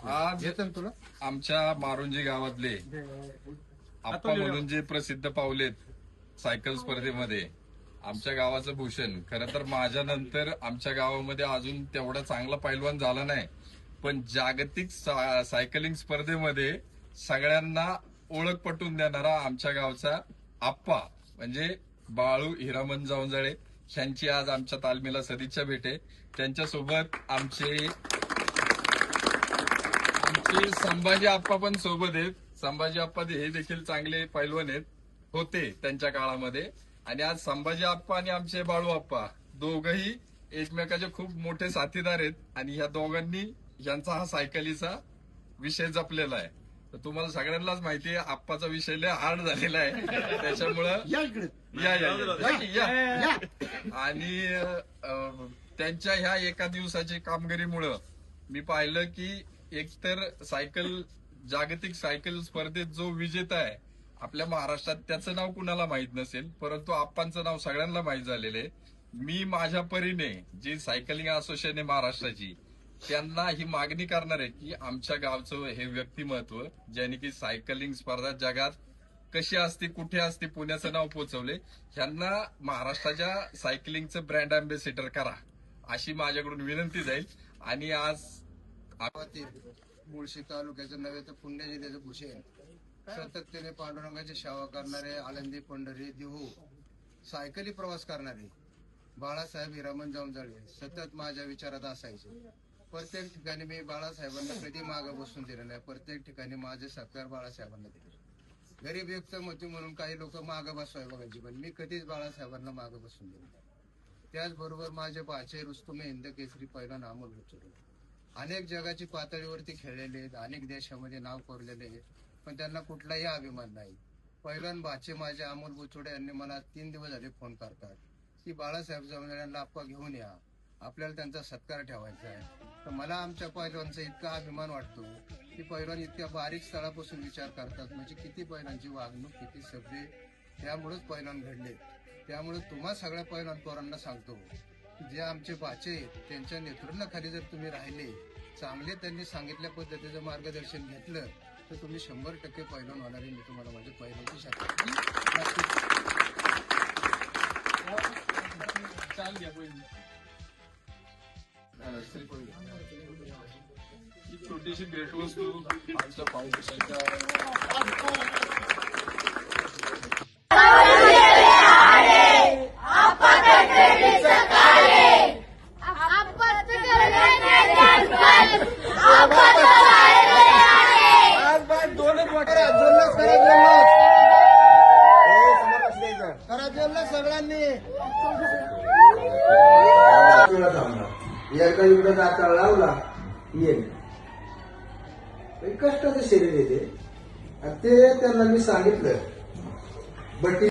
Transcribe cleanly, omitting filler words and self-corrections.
आज आमच्या मारुंजी गावातले आप्पा म्हणून जे प्रसिद्ध पावलेत सायकल स्पर्धेमध्ये आमच्या गावाचं भूषण. खरं तर माझ्या नंतर आमच्या गावामध्ये अजून तेवढा चांगला पैलवान झाला नाही, पण जागतिक सायकलिंग स्पर्धेमध्ये सगळ्यांना ओळख पटवून देणारा आमच्या गावचा आप्पा म्हणजे बाळू हिरामन जावंजाळे यांची आज आमच्या तालमीला सदिच्छा भेटे. त्यांच्यासोबत आमचे संभाजी आप्पा पण सोबत आहेत. संभाजी आप्पा हे देखील चांगले पैलवान आहेत होते त्यांच्या काळामध्ये. आणि आज संभाजी आप्पा आणि आमचे बाळू आप्पा दोघही एकमेकाचे खूप मोठे साथीदार आहेत. आणि ह्या दोघांनी यांचा हा सायकलीचा विषय जपलेला आहे. तर तुम्हाला सगळ्यांनाच माहिती आहे आप्पाचा विषय लय हार्ड झालेला आहे, त्याच्यामुळं या आणि त्यांच्या ह्या एका दिवसाची कामगिरीमुळं मी पाहिलं की एकतर सायकल जागतिक सायकल स्पर्धेत जो विजेता आहे आपल्या महाराष्ट्रात त्याचं नाव कुणाला माहित नसेल, परंतु आप्पांचं नाव सगळ्यांना माहित झालेलं आहे. मी माझ्या परीने जी सायकलिंग असोसिएशन आहे महाराष्ट्राची त्यांना ही मागणी करणार आहे की आमच्या गावचं हे व्यक्तिमत्व ज्यांनी की सायकलिंग स्पर्धा जगात कशी असते कुठे असते पुण्याचं नाव पोहोचवले, ह्यांना महाराष्ट्राच्या सायकलिंगचं ब्रँड अँबॅसेडर करा अशी माझ्याकडून विनंती जाईल. आणि आज मुळशी तालुक्याचं नव्हे तर पुणे जिल्ह्याचं भूषण सातत्याने पांडुरंगाची सेवा करणारे आळंदी पंढरी देहू सायकली प्रवास करणारे बाळासाहेब हिरामन जावंजाळे सतत माझ्या विचारात असायचे. प्रत्येक ठिकाणी मी बाळासाहेबांना कधी मागं बसून दिलं नाही. प्रत्येक ठिकाणी माझे सत्कार बाळासाहेबांना दिले. गरीब व्यक्तिमत्व म्हणून काही लोक मागं बसवाय बघायची, पण मी कधीच बाळासाहेबांना मागं बसून दिलं नाही. त्याचबरोबर माझे भाचे रुस्तुम हिंद केसरी पैलवान अमोल बुचुडे अनेक जगाची पातळीवरती खेळलेले आहेत, अनेक देशामध्ये नाव कोरलेले आहेत, पण त्यांना कुठलाही अभिमान नाही. पैलवान भाचे माझे अमोल बुचुडे यांनी मला 3 दिवस झाले फोन करतात की बाळासाहेब जावंजाळ्यांना आप्पा घेऊन या, आपल्याला त्यांचा सत्कार ठेवायचा आहे. तर मला आमच्या पैलवानचा इतका अभिमान वाटतो की पैलवान इतक्या बारीक स्थळापासून विचार करतात, म्हणजे किती पैलवानची वागणूक किती सभ्य, त्यामुळेच पैलवान घडले. त्यामुळे तुम्हा सगळ्या पैलवान पोरांना सांगतो जे आमचे बाचे त्यांच्या नेतृत्वाखाली जर तुम्ही राहिले चांगले त्यांनी सांगितल्या पद्धतीचं मार्गदर्शन घेतलं तर तुम्ही 100% पैलवान होणार आहे. मी तुम्हाला माझ्या पैलवानची छोटीशी भेटवस्तू आमच्या फाउंडेशनच्या सगळ्यांनी एका इकडं दाता लावला येईल कष्टाचं शरीर येते. ते त्यांना मी सांगितलं बट